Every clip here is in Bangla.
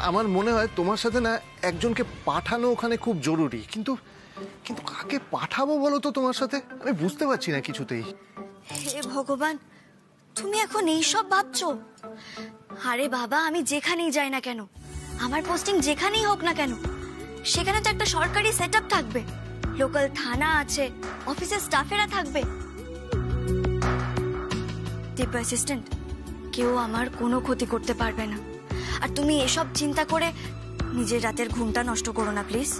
আমার মনে হয় তোমার সাথে না একজনকে পাঠানো ওখানে খুব জরুরি, কিন্তু কিন্তু কাকে পাঠাবো বলো তো তোমার সাথে? আমি বুঝতে পারছি না কিছুতেই। হে ভগবান, তুমি এখন এইসব ভাবছো? আরে বাবা, আমি যেখানেই যাই না কেন, আমার পোস্টিং যেখানেই হোক না কেন, সেখানে তো একটা সরকারি সেটআপ থাকবে, লোকাল থানা আছে, অফিসের স্টাফেরা থাকবে। ডিপো অ্যাসিস্ট্যান্ট, কেউ আমার কোনো ক্ষতি করতে পারবে না। আর তুমি এসব চিন্তা করে নিজের রাতের ঘুমটা নষ্ট করো না প্লিজ।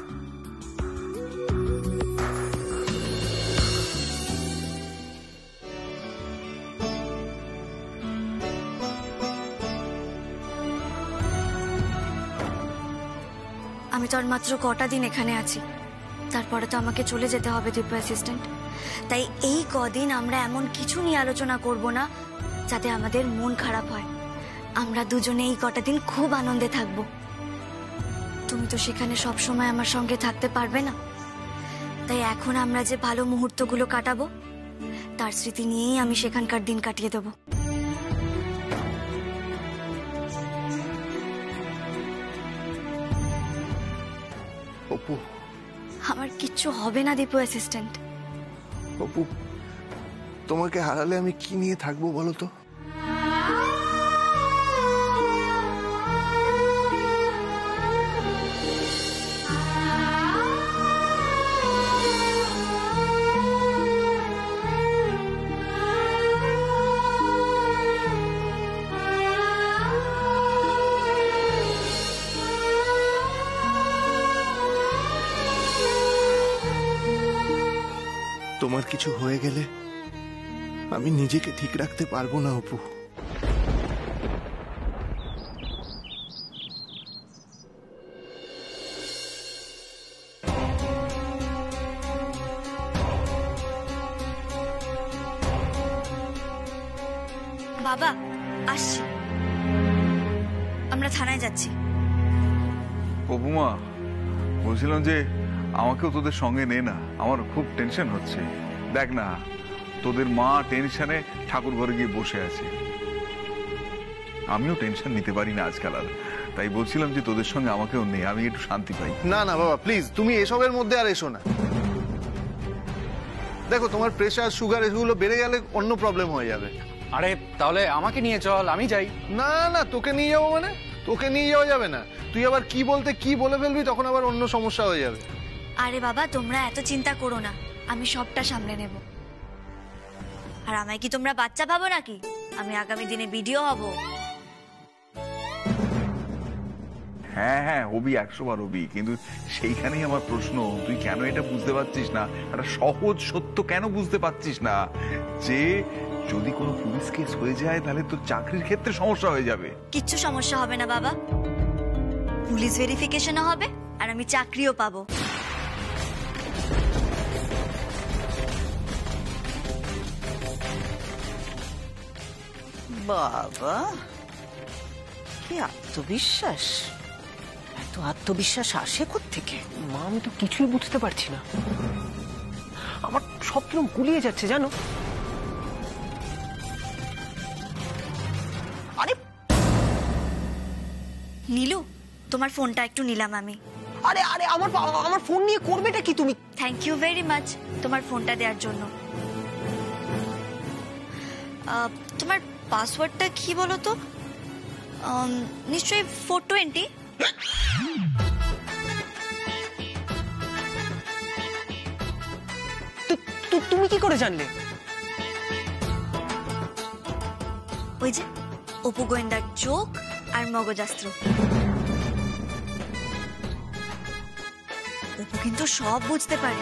আমি তো আর মাত্র কটা দিন এখানে আছি, তারপরে তো আমাকে চলে যেতে হবে ডিপো অ্যাসিস্ট্যান্ট। তাই এই কদিন আমরা এমন কিছু নিয়ে আলোচনা করব না যাতে আমাদের মন খারাপ হয়। আমরা দুজনে এই কটা দিন খুব আনন্দে থাকব। তুমি তো সেখানে সব সময় আমার সঙ্গে থাকতে পারবে না, তাই এখন আমরা যে ভালো মুহূর্তগুলো কাটাবো তার স্মৃতি নিয়েই আমি সেখানকার দিন কাটিয়ে দেব। অপু, আমার কিচ্ছু হবে না ডিপো অ্যাসিস্ট্যান্ট। অপু, তোমাকে হারালে আমি কি নিয়ে থাকবো বলো তো? তোমার কিছু হয়ে গেলে আমি নিজেকে ঠিক রাখতে পারবো না অপু। বাবা, আসছি, আমরা থানায় যাচ্ছি। অপুমা, বলছিলাম যে আমাকেও তোদের সঙ্গে নে না, আমার খুব টেনশন হচ্ছে। দেখ না, তোদের মা টেনশনে ঠাকুর ঘরে গিয়ে বসে আছে, আমিও টেনশন নিতে পারি না আজকাল আর, তাই বলছিলাম যে তোদের সঙ্গে আমাকেও নে, আমি একটু শান্তি পাই। না না বাবা, প্লিজ তুমি এসবের মধ্যে আর এসো না। দেখো, তোমার প্রেশার, সুগার এগুলো বেড়ে গেলে অন্য প্রবলেম হয়ে যাবে। আরে তাহলে আমাকে নিয়ে চল, আমি যাই। না না, তোকে নিয়ে যাবো মানে? তোকে নিয়ে যাওয়া যাবে না। তুই আবার কি বলতে কি বলে ফেলবি, তখন আবার অন্য সমস্যা হয়ে যাবে। আরে বাবা, তোমরা এত চিন্তা করো না, আমি সবটা সামলে নেব। আর আমায় কি তোমরা বাচ্চা ভাবো নাকি? আমি আগামী দিনে ভিডিও হব। হ্যাঁ হ্যাঁ, হবি, 100 বার হবি, কিন্তু সেইখানেই আমার প্রশ্ন, তুই কেন এটা বুঝতে পারছিস না? একটা সহজ সত্য কেন বুঝতে পারছিস না যে যদি কোনো পুলিশ কেস হয়ে যায় তাহলে তোর চাকরির ক্ষেত্রে সমস্যা হয়ে যাবে? কিচ্ছু সমস্যা হবে না বাবা, পুলিশ ভেরিফিকেশনও হবে আর আমি চাকরিও পাবো। বাবা, কি আত্মবিশ্বাস! এত আত্মবিশ্বাস আসে কোত্থেকে? মা, আমি তো কিছুই বুঝতে পারছি না, আমার সব কিরকম গুলিয়ে যাচ্ছে জানো। আরে নীলু, তোমার ফোনটা একটু নিলাম আমি। আরে আরে আমার ফোন নিয়ে করবেটা কি তুমি? থ্যাংক ইউ ভেরি মাচ তোমার ফোনটা দেওয়ার জন্য। তোমার পাসওয়ার্ডটা কি বলো তো? নিশ্চয়ই 420। তুমি কি করে জানলে? ওই যে অপু গোয়েন্দার চোখ আর মগজাস্ত্র। অপু কিন্তু সব বুঝতে পারে,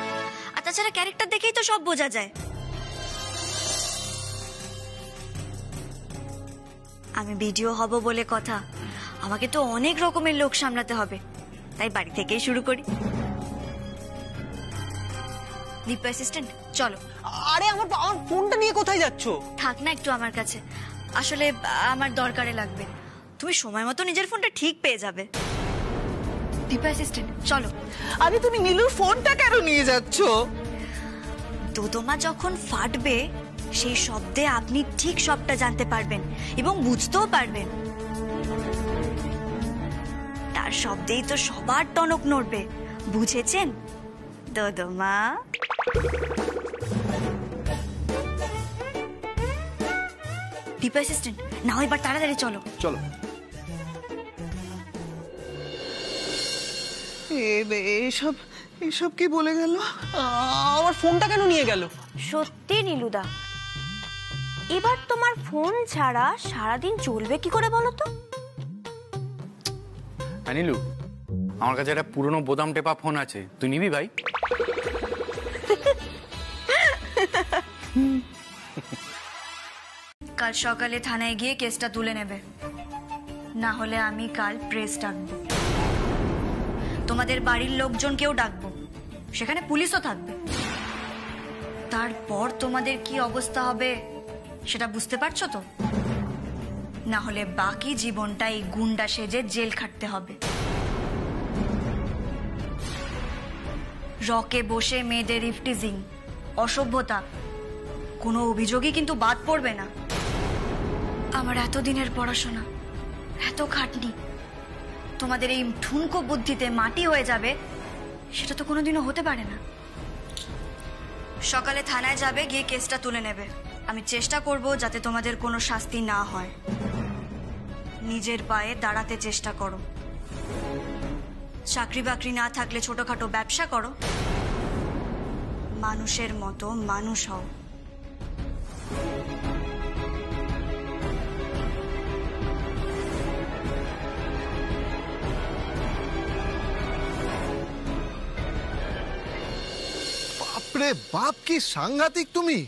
আর তাছাড়া ক্যারেক্টার দেখেই তো সব বোঝা যায়। আমি ভিডিও হব বলে কথা, আমাকে তো অনেক রকমের লোক সামলাতে হবে, তাই বাড়ি থেকেই শুরু করি। ডিপো অ্যাসিস্ট্যান্ট, চলো। আরে আমার ফোনটা নিয়ে কোথায় যাচ্ছ? থাক না একটু আমার কাছে, আসলে আমার দরকারে লাগবে। তুমি সময় মতো নিজের ফোনটা ঠিক পেয়ে যাবে। ডিপো অ্যাসিস্ট্যান্ট, চলো। আরে তুমি নীলুর ফোনটা কেন নিয়ে যাচ্ছ? দোদমা যখন ফাটবে সেই শব্দে আপনি ঠিক সবটা জানতে পারবেন এবং বুঝতেও পারবেন। আমার শব্দেই তো সবার টনক নড়বে, বুঝেছেন দোদমা? ডিপো অ্যাসিস্ট্যান্ট, নাও এবার তাড়াতাড়ি চলো। চলো। এসব এসব কি বলে গেল? আমার ফোনটা কেন নিয়ে গেল? সত্যি নীলুদা, এবার তোমার ফোন ছাড়া সারাদিন চলবে কি করে বলো তো? নীলু, আমার কাছে একটা পুরনো বোতাম টেপা ফোন আছে, তুই নিবি ভাই? কাল সকালে থানায় গিয়ে কেসটা তুলে নেবে, না হলে আমি কাল প্রেস ডাকবো, তোমাদের বাড়ির লোকজনকেও ডাকবো, সেখানে পুলিশও থাকবে। তারপর তোমাদের কি অবস্থা হবে সেটা বুঝতে পারছো তো? না হলে বাকি জীবনটা এই গুন্ডা সেজে জেল খাটতে হবে। রকে বসে মেয়েদের ইফটিজিং, অসভ্যতা, কোনো অভিযোগই কিন্তু বাদ পড়বে না। আমার এতদিনের পড়াশোনা, এত খাটনি তোমাদের এই ঠুনকো বুদ্ধিতে মাটি হয়ে যাবে, সেটা তো কোনোদিনও হতে পারে না। সকালে থানায় যাবে, গিয়ে কেসটা তুলে নেবে। আমি চেষ্টা করব যাতে তোমাদের কোনো শাস্তি না হয়। নিজের পায়ে দাঁড়াতে চেষ্টা করো। চাকরি বাকরি না থাকলে ছোটখাটো ব্যবসা করো, মানুষের মতো মানুষ হও। বাপরে বাপ, কি সাংঘাতিক তুমি!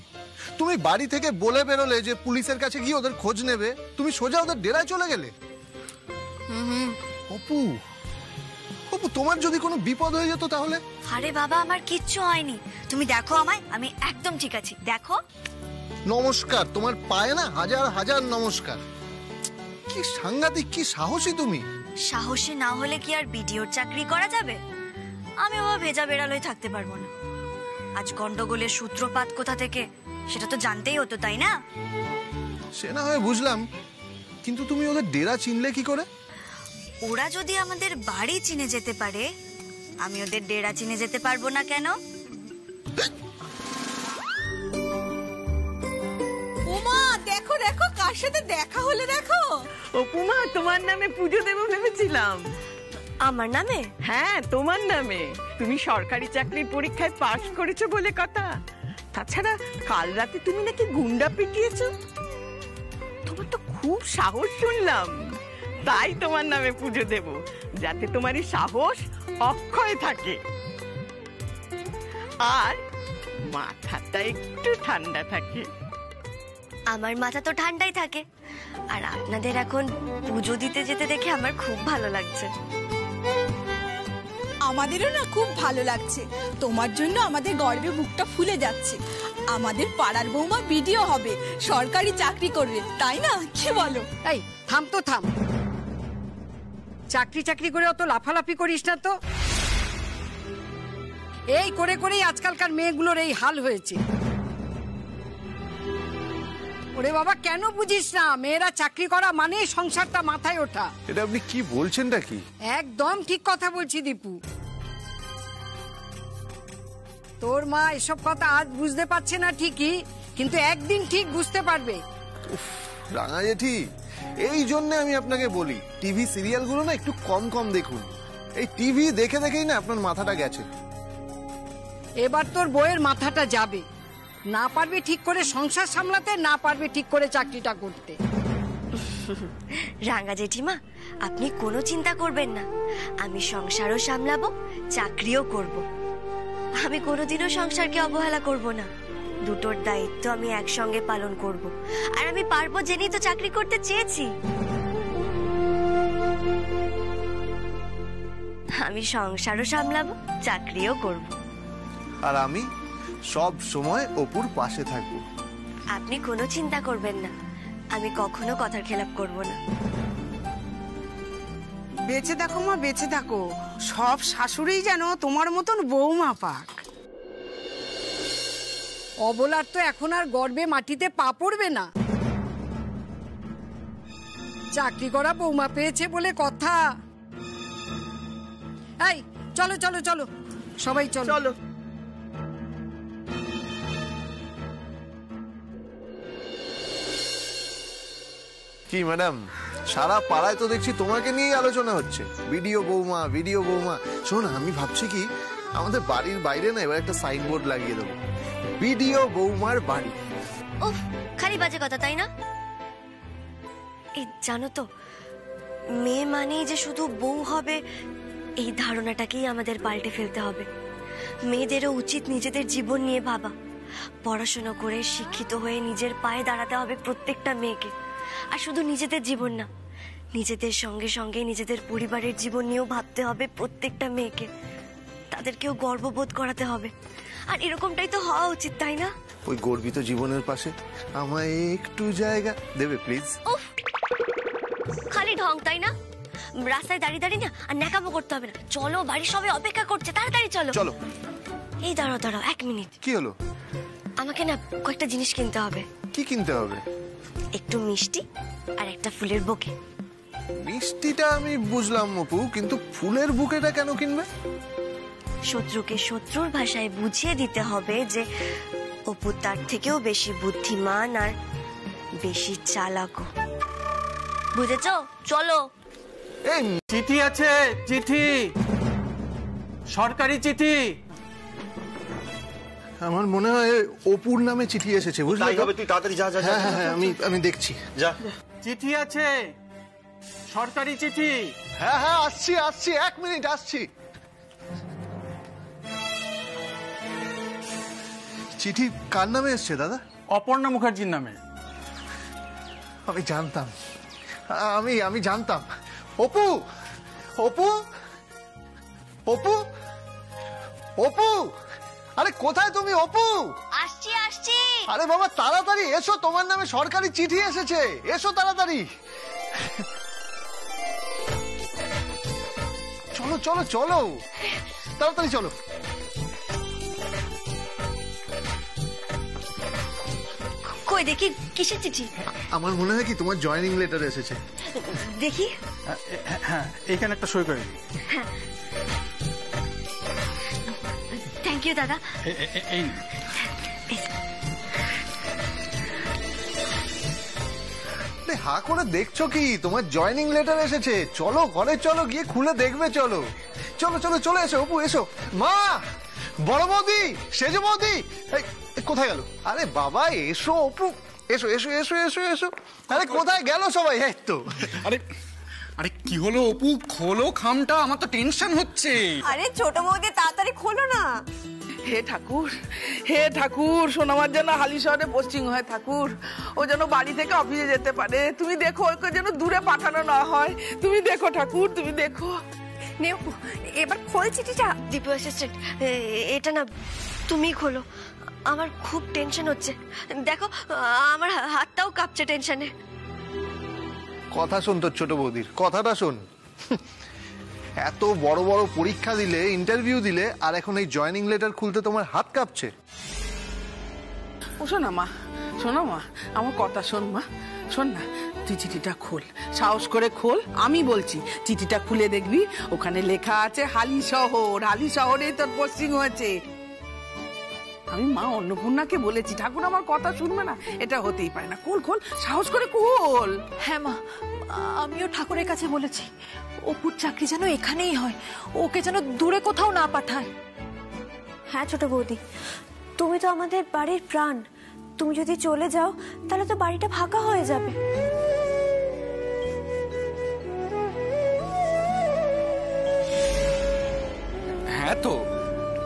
তুমি বাড়ি থেকে বলে বেরোলে যে পুলিশের কাছে গিয়ে ওদের খোঁজ নেবে, তুমি সোজা ওদের ডেরায় চলে গেলে। অপু, অপু, তোমার যদি কোনো বিপদ হয়ে যেত তাহলে? আরে বাবা, আমার কিচ্ছু হয়নি, তুমি দেখো আমায়, আমি একদম ঠিক আছি, দেখো। নমস্কার, তোমার পায়ে না হাজার হাজার নমস্কার। কি সাংঘাতিক, কি সাহসী তুমি! সাহসী না হলে কি আর বিডিওর চাকরি করা যাবে? আমি বাবা ভেজা বেড়ালই থাকতে পারবো না। আজ গন্ডগোলের সূত্রপাত কোথা থেকে সেটা তো জানতেই হতো, তাই না? সে না হয় বুঝলাম, কিন্তু তুমি ওদের ডেরা চিনলে কি করে? ওরা যদি আমাদের বাড়ি চিনে যেতে পারে, আমি ওদের ডেরা চিনে যেতে পারবো না কেন? ওমা, দেখো দেখো কার সাথে দেখা হলো, দেখো। অপুমা, তোমার নামে পুজো দেবো ভেবেছিলাম। আমার নামে? হ্যাঁ, তোমার নামে। তুমি সরকারি চাকরির পরীক্ষায় পাশ করেছো বলে কথা। তাছাড়া কাল রাতে তুমি নাকি গুন্ডা পিটিয়েছো। তোমার তো খুব সাহস শুনলাম, তাই তোমার নামে পুজো দেব, যাতে তোমার এই সাহস অক্ষয় থাকে আর মাথাটা একটু ঠান্ডা থাকে। আমার মাথা তো ঠান্ডাই থাকে, আর আপনাদের এখন পুজো দিতে যেতে দেখে আমার খুব ভালো লাগছে। আমাদেরও না খুব ভালো লাগছে, তোমার জন্য আমাদের গর্বে বুকটা ফুলে যাচ্ছে। আমাদের পাড়ার বৌমা বিডিও হবে, সরকারি চাকরি করবে, তাই না? কি বলো? এই থাম তো থাম, চাকরি চাকরি করে অত লাফালাফি করিস না তো। এই করে করেই আজকালকার মেয়েগুলোর এই হাল হয়েছে। ওরে বাবা, কেন বুঝিস না? মেয়েরা চাকরি করা মানে সংসারটা মাথায় ওঠা। এটা আপনি কি বলছেনটা কি? একদম ঠিক কথা বলছি দীপু। তোর মা এসব কথা আজ বুঝতে পারছে না ঠিকই, কিন্তু একদিন ঠিক বুঝতে পারবে। রাঙা জেঠি, এই জন্য আমি আপনাকে বলি টিভি সিরিয়ালগুলো না একটু কম কম দেখুন। এই টিভি দেখে দেখেই না আপনার মাথাটা গেছে। এবার তোর বউয়ের মাথাটা যাবে, না পারবে ঠিক করে সংসার সামলাতে, না পারবে ঠিক করে চাকরিটা করতে। রাঙ্গা জেঠিমা, আপনি কোনো চিন্তা করবেন না, আমি সংসারও সামলাবো, চাকরিও করব। আমি কোনোদিনও সংসারকে অবহেলা করব না। দুটোর দায়িত্ব আমি একসঙ্গে পালন করব, আর আমি পারবো জেনেই তো চাকরি করতে চেয়েছি। আমি সংসারও সামলাবো, চাকরিও করব। আর আমি সব সময় অপুর পাশে থাকবো। আপনি কোনো চিন্তা করবেন না, আমি কখনো কথার খেলাপ করব না। বেঁচে থাকো মা, বেঁচে থাকো, সব শাশুড়ি যেন তোমার মতন বৌমা পাক। অবলার তো এখন আর গর্বে মাটিতে পা পড়বে না। চাকরি করা বৌমা পেয়েছে বলে কথা। এই চলো চলো চলো সবাই চলো চলো। কি ম্যাডাম, সারা পাড়ায় তো দেখছি তোমাকে নিয়েই আলোচনা হচ্ছে, ভিডিও বৌমা ভিডিও বৌমা। শোন, আমি ভাবছি কি আমাদের বাড়ির বাইরে না এবার একটা সাইনবোর্ড লাগিয়ে দেবো, ভিডিও বৌমার বাড়ি। ওহ, খালি বাজে কথা, তাই না? এই জানো তো, মেয়ে মানেই যে শুধু বউ হবে এই ধারণাটাকেই আমাদের পাল্টে ফেলতে হবে। মেয়েদেরও উচিত নিজেদের জীবন নিয়ে ভাবা, পড়াশোনা করে শিক্ষিত হয়ে নিজের পায়ে দাঁড়াতে হবে প্রত্যেকটা মেয়েকে। আর শুধু নিজেদের জীবন না, নিজেদের সঙ্গে সঙ্গে নিজেদের পরিবারের জীবন নিয়েও ভাবতে হবে প্রত্যেকটা মেয়েকে। তাদেরকেও গর্ববোধ করাতে হবে। আর এরকমটাই তো হওয়া উচিত, তাই না? ওই গর্বিত জীবনের পাশে আমায় একটু জায়গা দেবে প্লিজ? উফ, খালি ঢং, তাই না? রাস্তায় দাঁড়িয়ে দাঁড়িয়ে না আর ন্যাকামো করতে হবে না। চলো, বাড়ির সবাই অপেক্ষা করছে, তাড়াতাড়ি চলো। চলো। এই দাঁড়াও দাঁড়াও, 1 মিনিট। কি হলো? আমাকে না কয়েকটা জিনিস কিনতে হবে। কি কিনতে হবে? একটু মিষ্টি আর একটা ফুলের বুকে। মিষ্টিটা আমি বুঝলাম অপু, কিন্তু ফুলের বুকেটা কেন কিনবে? শত্রুকে শত্রুর ভাষায় বুঝিয়ে দিতে হবে যে অপু তার থেকেও বেশি বুদ্ধিমান আর বেশি চালাকও। বুঝেছ? চলো। এই চিঠি আছে, চিঠি, সরকারি চিঠি। আমার মনে হয় অপুর নামে চিঠি এসেছে, বুঝলি? তুই তাড়াতাড়ি যা যা। হ্যাঁ হ্যাঁ হ্যাঁ, আমি দেখছি। যা। চিঠি আছে, সরকারি চিঠি। হ্যাঁ হ্যাঁ, আসছি আসছি, 1 মিনিট আসছি। চিঠি কার নামে এসছে দাদা? অপর্ণা মুখার্জির নামে। আমি জানতাম, আমি জানতাম। অপু, অপু, অপু, অপু, আরে কোথায় তুমি অপু? আসছি আসছি। আরে বাবা তাড়াতাড়ি এসো, তোমার নামে সরকারি চিঠি এসেছে, এসো তাড়াতাড়ি। চলো চলো চলো, তাড়াতাড়ি চলো। কই দেখি, কিসের চিঠি? আমার মনে হয় কি তোমার জয়েনিং লেটার এসেছে। দেখি। হ্যাঁ, এখানে একটা সই করে। থ্যাংক ইউ দাদা। এই হা করে দেখছো কি? তোমার জয়েনিং লেটার এসেছে। চলো ঘরে চলো, গিয়ে খুলে দেখবে। চলো চলো চলো, চলে এসো অপু, এসো। মা, বড় বৌদি, সেজ বৌদি, কোথায় গেল? আরে বাবা এসো অপু, এসো এসো এসো এসো এসো। আরে কোথায় গেল সবাই? এই তো। আরে আরে কি হলো অপু, খোলো খামটা, আমার তো টেনশন হচ্ছে। আরে ছোট বৌদি তাড়াতাড়ি খোলো না। হে ঠাকুর, হে ঠাকুর, সোনামার যেন হালি শহরে পোস্টিং হয় ঠাকুর। ও যেন বাড়ি থেকে অফিসে যেতে পারে। তুমি দেখো, ওকে যেন দূরে পাঠানো না হয়। তুমি দেখো ঠাকুর, তুমি দেখো। এবার খোল চিঠিটা। দীপু অ্যাসিস্ট্যান্ট, এটা না তুমি খোলো, আমার খুব টেনশন হচ্ছে। দেখো আমার হাতটাও কাঁপছে টেনশনে। কথা শোন তোর ছোট বৌদির, কথাটা শোন। এত বড় বড় পরীক্ষা দিলে, ইন্টারভিউ দিলে, আর এখন এই জয়েনিং লেটার খুলতে তোমার হাত কাঁপছে? ও শোনা মা, শোনো মা, আমার কথা শোন মা, শোন না, তুই চিঠিটা খোল, সাহস করে খোল। আমি বলছি, চিঠিটা খুলে দেখবি, ওখানে লেখা আছে হালি শহর। হালি শহরে তোর পোস্টিং হয়েছে। আমি মা অন্নপূর্ণাকে বলেছি, ঠাকুর আমার কথা শুনবে না? এটা হতেই পারে না। খোল খোল, সাহস করে খোল। হ্যাঁ মা, আমিও ঠাকুরের কাছে বলেছি অপুর চাকরি যেন এখানেই হয়, ওকে যেন দূরে কোথাও না পাঠায়। হ্যাঁ ছোট বৌদি, তুমি তো আমাদের বাড়ির প্রাণ। তুমি যদি চলে যাও তাহলে তো বাড়িটা ফাঁকা হয়ে যাবে। হ্যাঁ তো,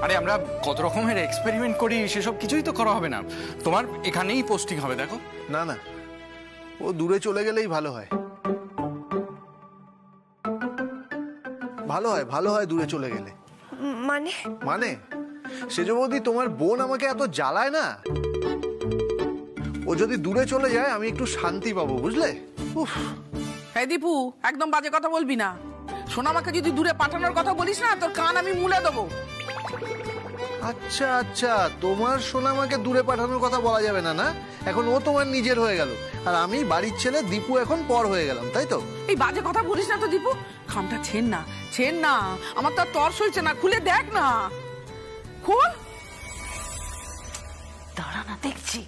আরে আমরা কত রকমের এক্সপেরিমেন্ট করি, সেসব কিছুই তো করা হবে না। তোমার এখানেই পোস্টিং হবে। দেখো না না, ও দূরে চলে গেলেই ভালো হয়। ভালো হয়, ভালো হয় দূরে চলে গেলে। মানে? মানে সেজ বৌদি, তোমার বোন আমাকে এত জ্বালায় না, ও যদি দূরে চলে যায় আমি একটু শান্তি পাবো, বুঝলে? উফ। হ্যাঁ দীপু, একদম বাজে কথা বলবি না। সোনামাকে যদি দূরে পাঠানোর কথা বলিস না, তোর কান আমি মুলে দেবো। আচ্ছা আচ্ছা, তোমার সোনামাকে দূরে পাঠানোর কথা বলা যাবে না, না? এখন ও তোমার নিজের হয়ে গেল, আর আমি বাড়ির ছেলে দীপু এখন পর হয়ে গেলাম, তাই তো? এই বাজে কথা বলিস না তো দীপু, খামটা ছেন না, আমার তো আর তর সইছে না, খুলে দেখ না, খুল। দাঁড়া না, দেখছি।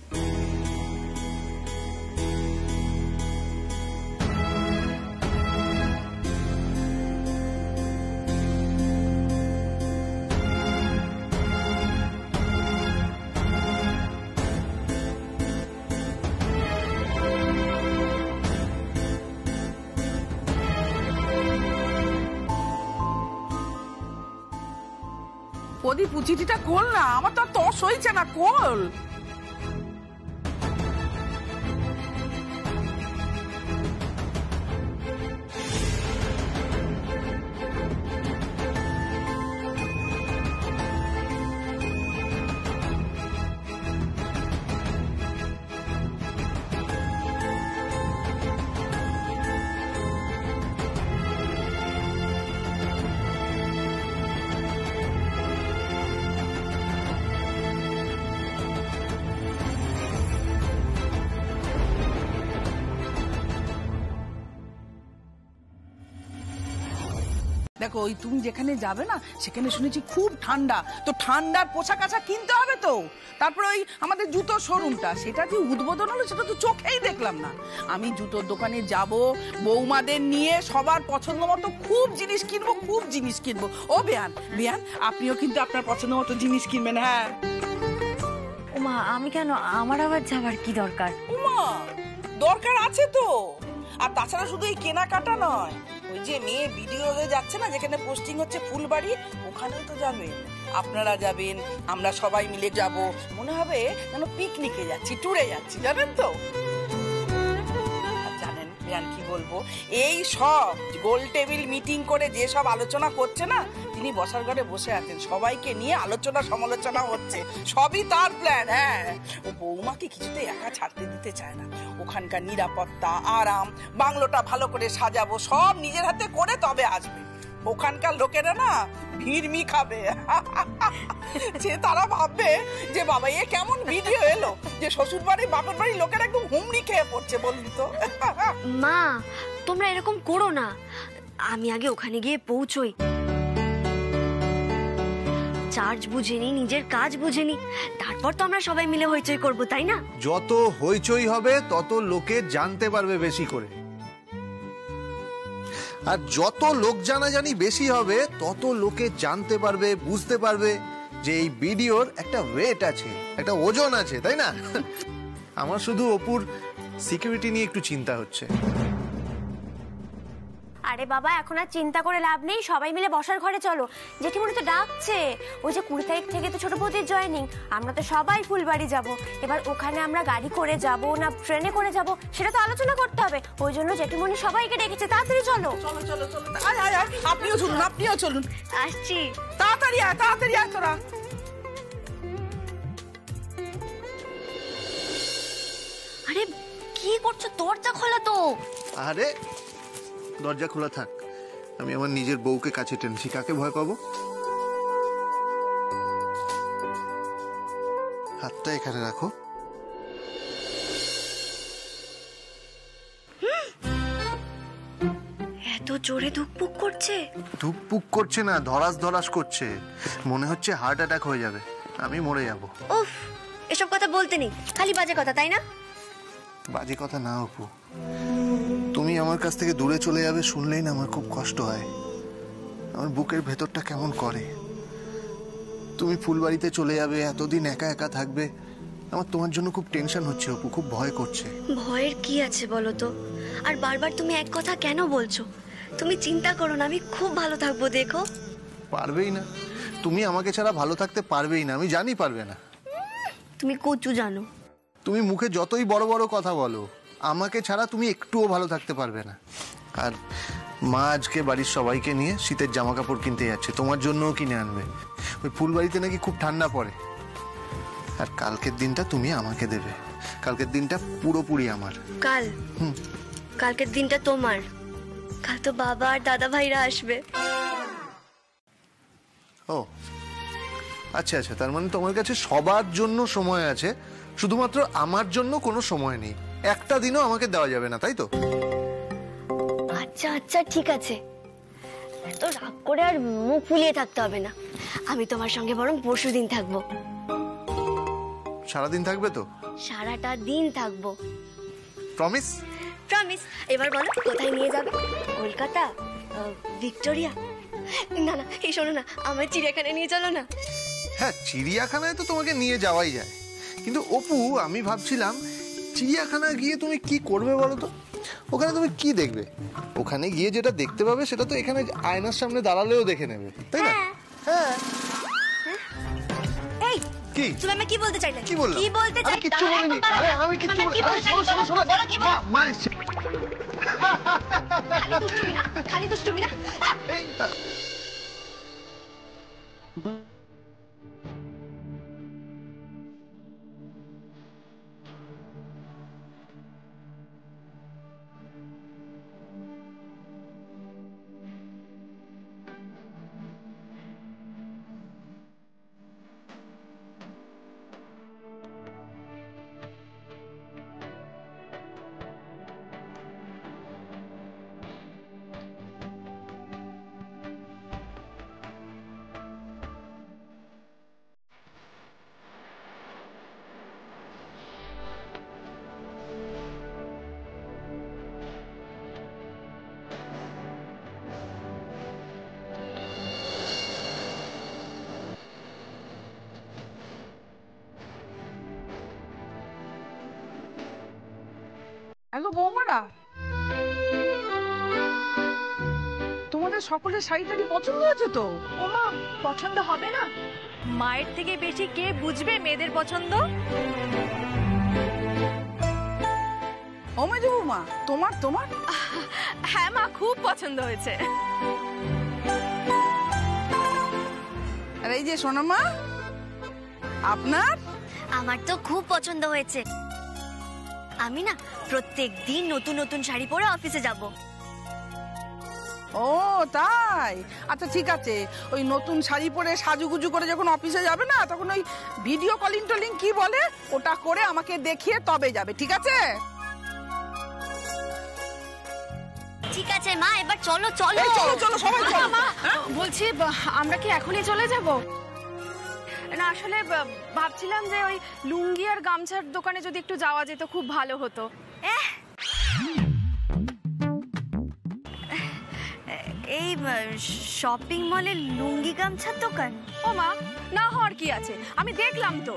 প্রদীপ চিঠিটা খোল না, আমার তো আর তর সইছে না, খোল। দেখো, ওই তুমি যেখানে যাবে না সেখানে শুনেছি খুব ঠান্ডা, তো ঠান্ডার পোশাক আশাক কিনতে হবে তো। তারপরে ওই আমাদের জুতোর শোরুমটা, সেটা যে উদ্বোধন হলো সেটা তো চোখেই দেখলাম না। আমি জুতোর দোকানে যাব, বৌমাদের নিয়ে সবার পছন্দ মতো খুব জিনিস কিনবো। ও বেয়ান, আপনিও কিন্তু আপনার পছন্দ মতো জিনিস কিনবেন। হ্যাঁ ওমা, আমি কেন? আমার আবার যাবার কি দরকার? উমা, দরকার আছে তো। আর তাছাড়া শুধু এই কেনাকাটা নয়, ওই যে মেয়ে ভিডিও হয়ে যাচ্ছে না, যেখানে পোস্টিং হচ্ছে ফুলবাড়ি, ওখানেও তো যাবেন, আপনারা যাবেন, আমরা সবাই মিলে যাব, মনে হবে যেন পিকনিকে যাচ্ছি, ট্যুরে যাচ্ছি, জানেন তো। আর জানেন বিয়ান কি বলবো, এই সব গোল টেবিল মিটিং করে যে সব আলোচনা করছে না, তিনি বসার ঘরে বসে আছেন, সবাইকে নিয়ে আলোচনা সমালোচনা হচ্ছে, সবই তার প্ল্যান। হ্যাঁ, ও বৌমাকে কিছুতে একা ছাড়তে দিতে চায় না। ওখানকার নিরাপত্তা, আরাম, বাংলোটা ভালো করে সাজাবো, সব নিজের হাতে করে তবে আসবে। ওখানকার লোকেরা না ভিড়মি খাবে, যে তারা ভাববে যে বাবা এ কেমন ভিডিও এলো, যে শ্বশুর বাড়ি বাপের বাড়ির লোকেরা একদম হুমড়ি খেয়ে পড়ছে, বলুন তো। মা, তোমরা এরকম করো না, আমি আগে ওখানে গিয়ে পৌঁছই, চার্জ বুঝেনি, নিজের কাজ বুঝেনি, তারপর তো আমরা সবাই মিলে হইচই করবো, তাই না? যত হইচই হবে তত লোকে জানতে পারবে বেশি করে, আর যত লোক জানাজানি বেশি হবে তত লোকে জানতে পারবে, বুঝতে পারবে যে এই ভিডিওর একটা ওয়েট আছে, একটা ওজন আছে, তাই না? আমার শুধু অপুর সিকিউরিটি নিয়ে একটু চিন্তা হচ্ছে। আরে বাবা, এখন আর চিন্তা করে লাভ নেই, সবাই মিলে বসার ঘরে চলো, জেঠিমণি তো ডাকছে। ওই যে 20 তারিখ থেকে তো ছোট বৌদির জয়েনিং, আমরা তো সবাই ফুলবাড়ি যাব। এবার ওখানে আমরা গাড়ি করে যাব না ট্রেনে করে যাব সেটা তো আলোচনা করতে হবে, ওই জন্য জেঠিমণি সবাইকে ডেকেছে, তাড়াতাড়ি চলো। চলো চলো চলো, আপনিও চলুন। আসছি, তাড়াতাড়ি আয় তোরা। আরে কি করছো? দরজা খোলা তো। আরে দরজা খোলা থাক, আমি আমার নিজের বউকে কাছে টেনছি, কাকে ভয় পাবো? হাতটা এখানে রাখো। এত জোরে ধুকপুক করছে? ধুকপুক করছে না, ধরাস ধরাস করছে, মনে হচ্ছে হার্ট অ্যাটাক হয়ে যাবে, আমি মরে যাব। উফ, এসব কথা বলতে নেই, খালি বাজে কথা, তাই না? বাজে কথা না অপু, তুমি আমার কাছ থেকে দূরে চলে যাবে শুনলেই না আমার খুব কষ্ট হয়, আমার বুকের ভেতরটা কেমন করে। তুমি ফুলবাড়িতে চলে যাবে, এতদিন একা একা থাকবে, আমার তোমার জন্য খুব টেনশন হচ্ছে অপু, খুব ভয় করছে। ভয়ের কি আছে বলো তো? আর বারবার তুমি এক কথা কেন বলছো? তুমি চিন্তা করো না, আমি খুব ভালো থাকবো, দেখো। পারবেই না, তুমি আমাকে ছাড়া ভালো থাকতে পারবেই না, আমি জানি পারবে না। তুমি কচু জানো। তুমি মুখে যতই বড় বড় কথা বলো, আমাকে ছাড়া তুমি একটুও ভালো থাকতে পারবে না। আর মা আজকে বাড়ির সবাইকে নিয়ে শীতের জামা কাপড় কিনতে যাচ্ছে, তোমার জন্যও কিনে আনবে। ওই ফুলবাড়িতে নাকি খুব ঠান্ডা পড়ে। আর কালকের দিনটা তুমি আমাকে দেবে, কালকের দিনটা পুরোপুরি আমার। কাল? কালকের দিনটা তোমার? কাল তো বাবা আর দাদা ভাইরা আসবে। ও আচ্ছা আচ্ছা, তার মানে তোমার কাছে সবার জন্য সময় আছে, শুধুমাত্র আমার জন্য কোনো সময় নেই। একটা দিনও আমাকে দেওয়া যাবে না, তাই তো? আচ্ছা আচ্ছা ঠিক আছে, এত রাগ করে আর মুখ ফুলিয়ে থাকতে হবে না। আমি তোমার সঙ্গে বরং পরশুদিন থাকবো। সারাদিন থাকবে তো? সারাটা দিন থাকবো। প্রমিস? প্রমিস। এবার বলো কোথায় নিয়ে যাবে? কলকাতা, ভিক্টোরিয়া? না না, এই শোনো না, আমার চিড়িয়াখানায় নিয়ে চলো না। হ্যাঁ, চিড়িয়াখানায় তো তোমাকে নিয়ে যাওয়াই যায়, কিন্তু অপু আমি ভাবছিলাম চিড়িয়াখানা গিয়ে তুমি কি করবে বলো তো? ওখানে তুমি কি দেখবে? ওখানে গিয়ে যেটা দেখতে পাবে সেটা তো এখানে আয়নার সামনে দাঁড়ালেও দেখে নেবে, তাই না? হ্যাঁ। এই কি তুমি আমি কি বলতে চাইলে? কি বললাম? কি বলতে চাই? কিচ্ছু বলিনি। আরে আমি কিচ্ছু বলিনি। শোনো শোনো শোনো, মা খালি দুষ্টুমি না। এগো বৌমারা, তোমাদের সকলের শাড়ি টাড়ি পছন্দ হয়েছে তো? ওমা, পছন্দ হবে না? মায়ের থেকে বেশি কে বুঝবে মেয়েদের পছন্দ? ও মেজো বৌমা, তোমার তোমার? হ্যাঁ মা, খুব পছন্দ হয়েছে। আর এই যে সোনামা, আপনার? আমার তো খুব পছন্দ হয়েছে। আমি না প্রত্যেক দিন নতুন নতুন শাড়ি পরে অফিসে যাব। ও তাই? আচ্ছা ঠিক আছে, ওই নতুন শাড়ি পরে সাজুগুজু করে যখন অফিসে যাবে না, তখন ওই ভিডিও কলিং টলিং কি বলে ওটা করে আমাকে দেখিয়ে তবে যাবে, ঠিক আছে? ঠিক আছে মা, এবার চলো চলো। এই চলো চলো সবাই চলো। বলছি আমরা কি এখনই চলে যাব? না আসলে ভাবছিলাম যে ওই লুঙ্গি আর গামছার দোকানে যদি একটু যাওয়া যেত খুব ভালো হতো। এই শপিং মলে লুঙ্গি গামছার দোকান? ও মা, না হওয়ার কি আছে, আমি দেখলাম তো।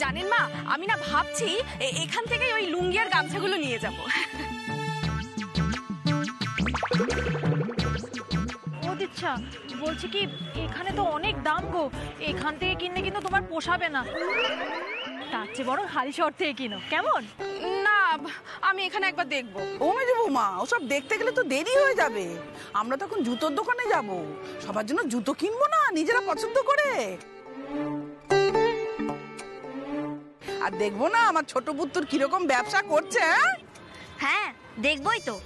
জানেন মা, আমি না ভাবছি এখান থেকে ওই লুঙ্গি আর গামছাগুলো নিয়ে যাব। ও দিচ্ছা, বলছি কি এখানে তো অনেক দাম গো, এখান থেকে কিনলে কিন্তু তোমার পোষাবে না, তার চেয়ে বরং হালিশহর থেকে কিনো, কেমন? না, আমি এখানে একবার দেখবো। ও মেজো বৌমা, ওসব দেখতে গেলে তো দেরি হয়ে যাবে। আমরা তখন জুতোর দোকানে যাব, সবার জন্য জুতো কিনবো না নিজেরা পছন্দ করে। আর দেখবো না আমার ছোট পুত্র কিরকম ব্যবসা করছে। হ্যাঁ দেখবই তো,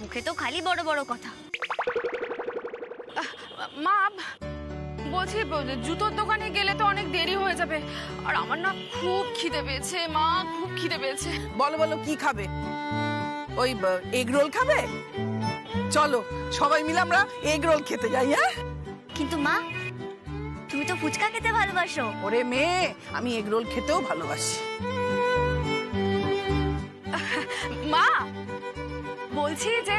মুখে তো খালি বড় বড় কথা। মা বলছি জুতোর দোকানে গেলে তো অনেক দেরি হয়ে যাবে, আর আমার না খুব খিদে পেয়েছে মা, খুব খিদে পেয়েছে। বলো বলো কি খাবে? ওই এগ রোল খাবে? চলো সবাই মিলে আমরা এগ রোল খেতে যাই। হ্যাঁ কিন্তু মা, তুমি তো ফুচকা খেতে ভালোবাসো। ওরে মেয়ে, আমি এগ রোল খেতেও ভালোবাসি। মা বলছি যে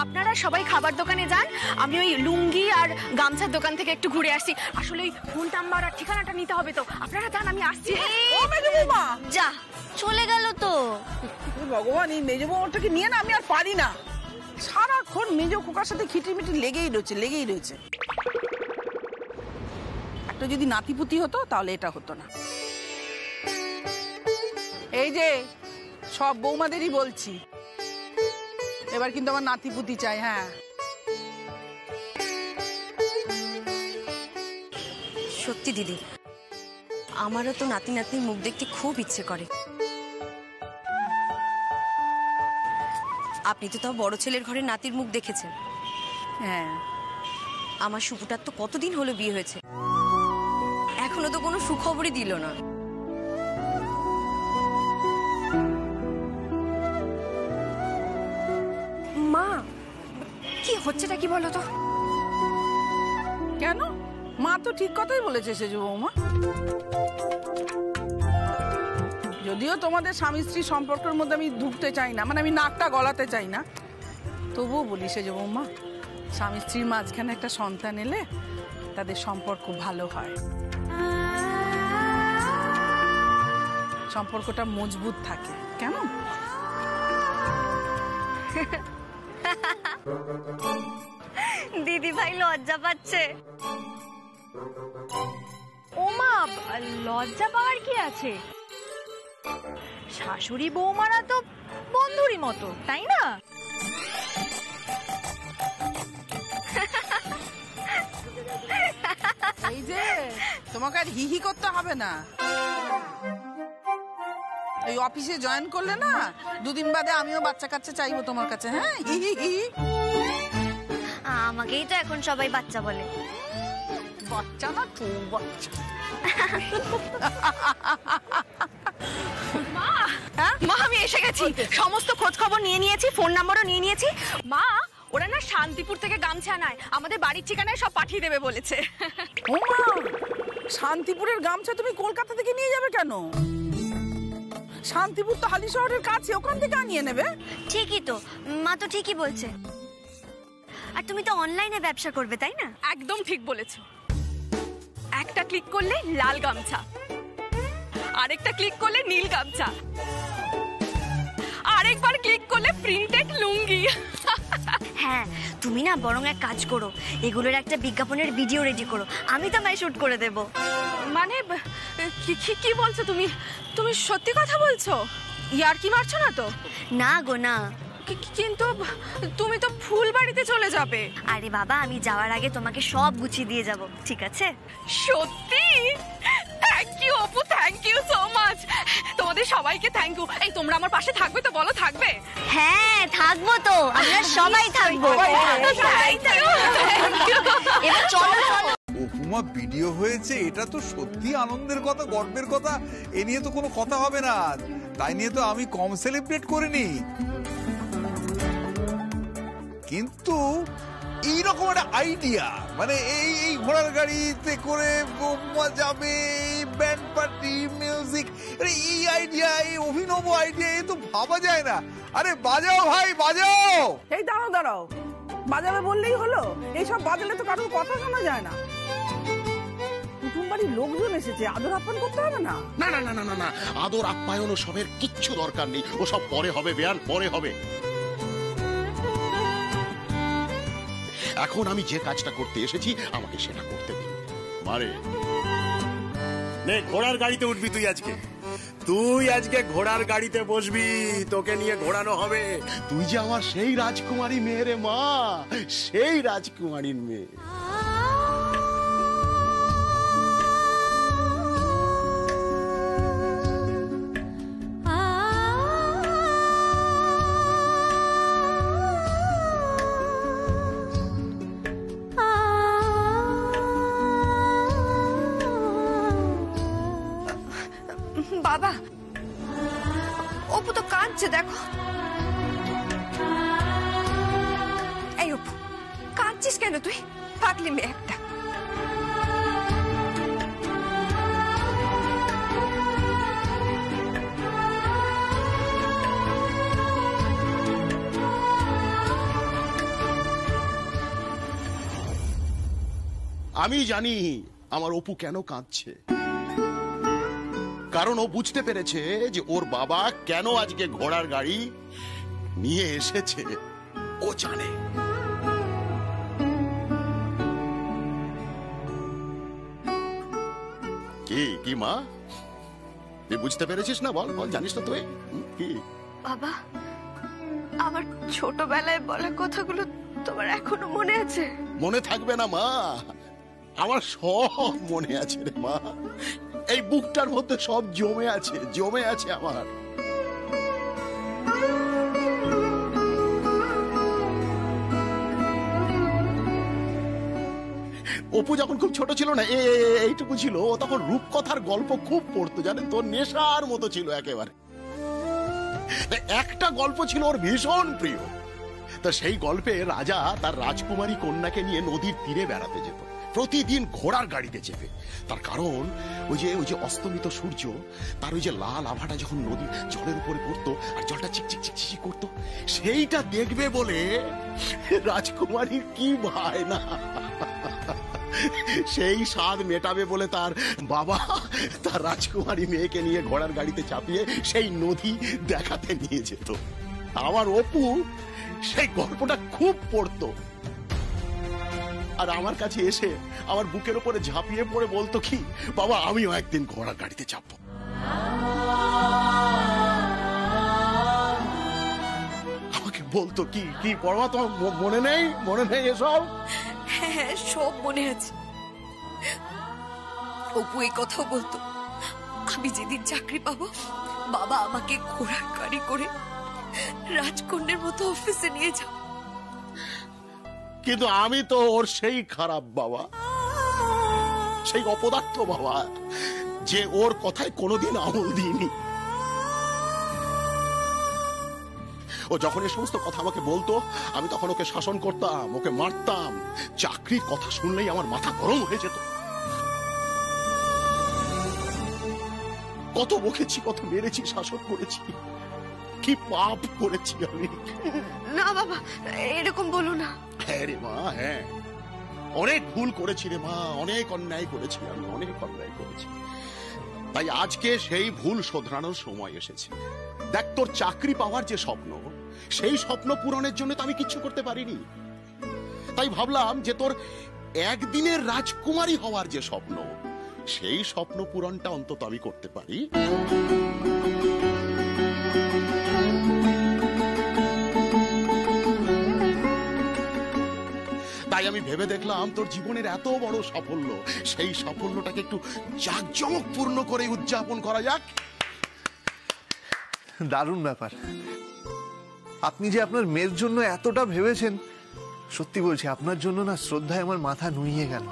আপনারা সবাই খাবার দোকানে যান, আমি ওই লুঙ্গি আর গামছার দোকান থেকে একটু ঘুরে আসি। আসলে ওই ফোন নাম্বার আর ঠিকানাটা নিতে হবে তো, আপনারা যান, আমি আসছি। যা চলে গেল তো। ভগবান, এই মেজো বৌমাটাকে নিয়ে না আমি আর পারি না, সারাক্ষণ মেজো খোকার সাথে খিটিমিটি লেগেই রয়েছে। একটা যদি নাতিপুতি হতো তাহলে এটা হতো না। এই যে সব বৌমাদেরই বলছি, এবার কিন্তু আমার নাতিপুতি চাই। হ্যাঁ সত্যি দিদি, আমারও তো নাতি নাতনির মুখ দেখতে খুব ইচ্ছে করে। আপনি তো তাও বড় ছেলের ঘরে নাতির মুখ দেখেছেন। হ্যাঁ, আমার শুভটার তো কতদিন হলো বিয়ে হয়েছে, এখনো তো কোনো সুখবরই দিল না। হচ্ছেটা কি বলো তো? কেন? মা তো ঠিক কথাই বলেছে সেজ বৌমা। যদিও তোমাদের স্বামী স্ত্রী সম্পর্কের মধ্যে আমি ঢুকতে চাই না, মানে আমি নাকটা গলাতে চাই না, তবুও বলি সেজ বৌমা, স্বামী স্ত্রীর মাঝখানে একটা সন্তান এলে তাদের সম্পর্ক ভালো হয়, সম্পর্কটা মজবুত থাকে। কেমন? দিদি ভাই লজ্জা পাচ্ছে। ওমা, লজ্জা পাওয়ার কি আছে? শাশুড়ি বৌমারা তো বন্ধুরই মতো, তাই না? এই যে তোমাকে আর হিহি করতে হবে না। এই অফিসে জয়েন করলে না, দুদিন বাদে আমিও বাচ্চা কাচ্চা চাইবো তোমার কাছে। হ্যাঁ, হিহি হি। আমাকেই তো এখন সবাই বাচ্চা বলে। বাচ্চা না তো বাচ্চা। মা, আমি এসে গেছি, সমস্ত খোঁজ খবর নিয়ে নিয়েছি, ফোন নাম্বারও নিয়ে নিয়েছি। মা, ওরা না শান্তিপুর থেকে গামছা আনায়, আমাদের বাড়ির ঠিকানায় সব পাঠিয়ে দেবে বলেছে। ওমা, শান্তিপুরের গামছা তুমি কলকাতা থেকে নিয়ে যাবে কেন? শান্তিপুর তো হালি শহরের কাছে, ওখান থেকে আনিয়ে নেবে। ঠিকই তো, মা তো ঠিকই বলছে। আর তুমি তো অনলাইনে ব্যবসা করবে, তাই না? একদম ঠিক বলেছো। একটা ক্লিক করলে লাল গামছা, আরেকটা ক্লিক করলে নীল গামছা, আরেকবার ক্লিক করলে প্রিন্টেড লুঙ্গি। হ্যাঁ, তুমি না বরং এক কাজ করো, এগুলোর একটা বিজ্ঞাপনের ভিডিও রেডি করো, আমি তোমায় শুট করে দেব। মানে কি বলছো তুমি? তুমি সত্যি কথা বলছো? ইয়ার কি মারছো না তো? না গো না। কিন্তু তুমি তো ফুল বাড়িতে চলে যাবে। আরে বাবা, আমি যাওয়ার আগে তোমাকে সব গুছিয়ে দিয়ে যাব, ঠিক আছে? সত্যি? Thank you Apu, thank you so much. তোমাদের সবাইকে থ্যাংক ইউ। এই তোমরা আমার পাশে থাকবে তো? বলো থাকবে। হ্যাঁ থাকবো তো, আমরা সবাই থাকবো। এবার চলো চলো। উপমা ভিডিও হয়েছে, এটা তো সত্যি আনন্দের কথা, গর্বের কথা, এ নিয়ে তো কোনো কথা হবে না। তাই নিয়ে তো আমি কম সেলিব্রেট করিনি, কিন্তু এইরকম একটা আইডিয়া, মানে এই ঘোড়ার গাড়িতে করে উপমা যাবে, ব্যান্ড পার্টি, মিউজিক, এই আইডিয়া, এই অভিনব আইডিয়া, এ তো ভাবা যায় না। আরে বাজাও ভাই, বাজাও। এই দাঁড়াও দাঁড়াও, বাজাবে বললেই হলো? এইসব বাজালে তো কারোর কথা শোনা যায় না। কুটুম বাড়ির লোকজন এসেছে, আদর আপ্যায়ন করতে হবে না? না না না না না, আদর আপ্যায়ন ও সবের কিচ্ছু দরকার নেই, ও সব পরে হবে বেয়ান, পরে হবে। এখন আমি যে কাজটা করতে এসেছি আমাকে সেটা করতে দিন। মারে নে, ঘোড়ার গাড়িতে উঠবি তুই আজকে। তুই আজকে ঘোড়ার গাড়িতে বসবি, তোকে নিয়ে ঘোরানো হবে। তুই যে আমার সেই রাজকুমারী মেয়ে রে মা, সেই রাজকুমারীর মেয়ে। বাবা, অপু তো কাঁদছে, দেখো। এই অপু, কাঁদছিস কেন তুই? পাগলি মেয়ে একটা। আমি জানি আমার অপু কেন কাঁদছে, কারণ ও বুঝতে পেরেছে যে ওর বাবা কেন আজকে ঘোড়ার গাড়ি নিয়ে এসেছে। ও জানে। কি মা, তুই বুঝতে পেরেছিস না? বল বল, জানিস না তুই কি? বাবা, আমার ছোটবেলায় বলা কথাগুলো তোমার এখনো মনে আছে? মনে থাকবে না মা? আমার সব মনে আছে রে মা, এই বুকটার মধ্যে সব জমে আছে, জমে আছে আমার। অপু যখন খুব ছোট ছিল না, এইটুকু ছিল, ও তখন রূপকথার গল্প খুব পড়তো, জানেন তো, নেশার মতো ছিল একেবারে। একটা গল্প ছিল ওর ভীষণ প্রিয়, তো সেই গল্পে রাজা তার রাজকুমারী কন্যাকে নিয়ে নদীর তীরে বেড়াতে যেত, প্রতিদিন ঘোড়ার গাড়িতে চেপে। তার কারণ ওই যে অস্তমিত সূর্য, তার ওই যে লাল আভাটা যখন নদীর জলের উপরে পড়তো আর জলটা চিকচিক চিকচিক করতো, সেইটা দেখবে বলে রাজকুমারীর কি ভাই না, সেই স্বাদ মেটাবে বলে তার বাবা তার রাজকুমারী মেয়েকে নিয়ে ঘোড়ার গাড়িতে চাপিয়ে সেই নদী দেখাতে নিয়ে যেত। আমার অপু সেই গল্পটা খুব পড়তো, আর আমার কাছে এসে আমার বুকের উপরে ঝাঁপিয়ে পড়ে বলতো কি, বাবা আমিও একদিন ঘোড়ার গাড়িতে চাপবো। আমাকে বলতো কি কি পড়বা, তোমার মনে নেই? মনে নেই এসব? হ্যাঁ, সব মনে আছে। অপু এই কথাও বলতো, আমি যেদিন চাকরি পাবো বাবা আমাকে ঘোড়ার গাড়ি করে রাজকন্যার মতো অফিসে নিয়ে যাও। কিন্তু আমি তো ওর সেই খারাপ বাবা, সেই অপদার্থ বাবা, যে ওর কথায় কোনোদিন আমল দিইনি। ও যখন এই সমস্ত কথা আমাকে বলতো, আমি তখন ওকে শাসন করতাম, ওকে মারতাম। চাকরির কথা শুনলেই আমার মাথা গরম হয়ে যেত। কত বকেছি, কত মেরেছি, শাসন করেছি, কি পাপ করেছি আমি। না বাবা, এরকম বলো না। হ্যাঁ রে মা, হ্যাঁ, অনেক ভুল করেছি রে মা, অনেক অন্যায় করেছি আমি, অনেক অন্যায় করেছি। তাই আজকে সেই ভুল শোধরানোর সময় এসেছে। দেখ, তোর চাকরি পাওয়ার যে স্বপ্ন, সেই স্বপ্ন পূরণের জন্য তো আমি কিচ্ছু করতে পারিনি। তাই ভাবলাম যে তোর একদিনের রাজকুমারী হওয়ার যে স্বপ্ন, সেই স্বপ্ন পূরণটা অন্তত আমি করতে পারি। তাই আমি ভেবে দেখলাম তোর জীবনের এত বড় সাফল্য, সেই সাফল্যটাকে একটু জাঁকজমকপূর্ণ করে উদযাপন করা যাক। দারুণ ব্যাপার। আপনি যে আপনার মেয়ের জন্য এতটা ভেবেছেন, সত্যি বলছি আপনার জন্য না শ্রদ্ধায় আমার মাথা নুইয়ে গেল।